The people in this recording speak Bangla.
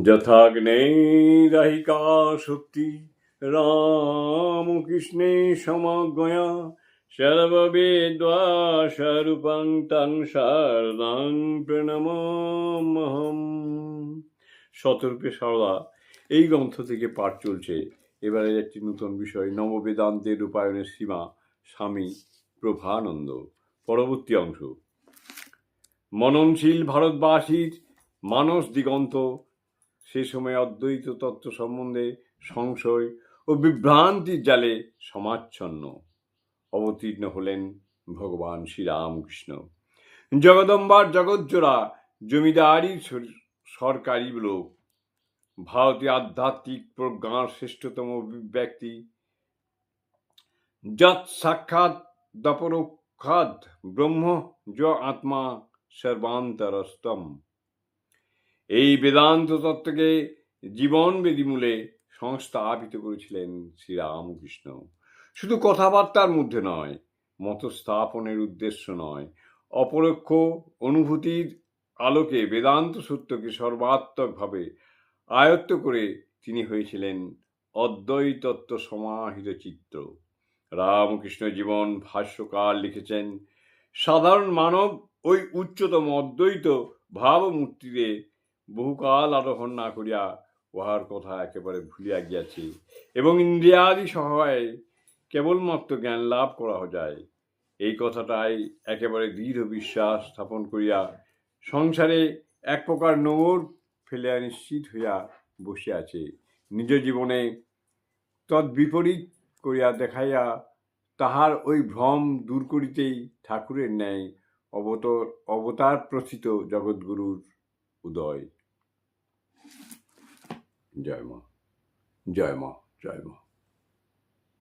যথাগ্নেরাহিকা শক্তি রামকৃষ্ণে সমজ্ঞয়া সর্ববেদ্বাস্বরূপং তং শারদাং প্রণমাম্যহম। শতরূপে সারদা এই গ্রন্থ থেকে পাঠ চলছে। এবারে একটি নতুন বিষয়, নববেদান্তের রূপায়ণের সীমা, স্বামী প্রভানন্দ। পরবর্তী অংশ। মননশীল ভারতবাসীর মানস দিগন্ত সে সময় অদ্বৈত তত্ত্ব সম্বন্ধে সংশয় ও বিভ্রান্তির জালে সমাচ্ছন্ন। অবতীর্ণ হলেন ভগবান শ্রীরামকৃষ্ণ। জগদম্বার জগৎজোড়া জমিদারি সরকারি লোক, ভারতীয় আধ্যাত্মিক প্রজ্ঞার শ্রেষ্ঠতম অভিব্যক্তি, যৎ সাক্ষাৎ দপরোক্ষাৎ ব্রহ্ম য আত্মা সর্বান্তরস্তম। এই বেদান্ত তত্ত্বকে জীবন বেদিমূলে সংস্থাপিত করেছিলেন শ্রীরামকৃষ্ণ। শুধু কথাবার্তার মধ্যে নয়, মত স্থাপনের উদ্দেশ্য নয়, অপরোক্ষ অনুভূতির আলোকে বেদান্ত সত্যকে সর্বাত্মকভাবে আয়ত্ত করে তিনি হয়েছিলেন অদ্বৈত তত্ত্ব সমাহিত চিত্র। রামকৃষ্ণ জীবন ভাষ্যকার লিখেছেন, সাধারণ মানব ওই উচ্চতম অদ্বৈত ভাবমূর্তিতে বহুকাল আরোহণ না করিয়া উহার কথা একেবারে ভুলিয়া গিয়াছে এবং ইন্দ্রিয়াদি সহায়ে কেবলমাত্র জ্ঞান লাভ করা যায়। এই কথাটাই একেবারে দৃঢ় বিশ্বাস স্থাপন করিয়া সংসারে এক প্রকার নোঙর ফেলিয়া নিশ্চিত হইয়া বসে আছে। নিজ জীবনে তদ্বিপরীত করিয়া দেখাইয়া তাহার ওই ভ্রম দূর করিতেই ঠাকুরের ন্যায় অবতার প্রথিত জগৎগুরুর উদয়। জয় মা, জয় মা, জয় মা।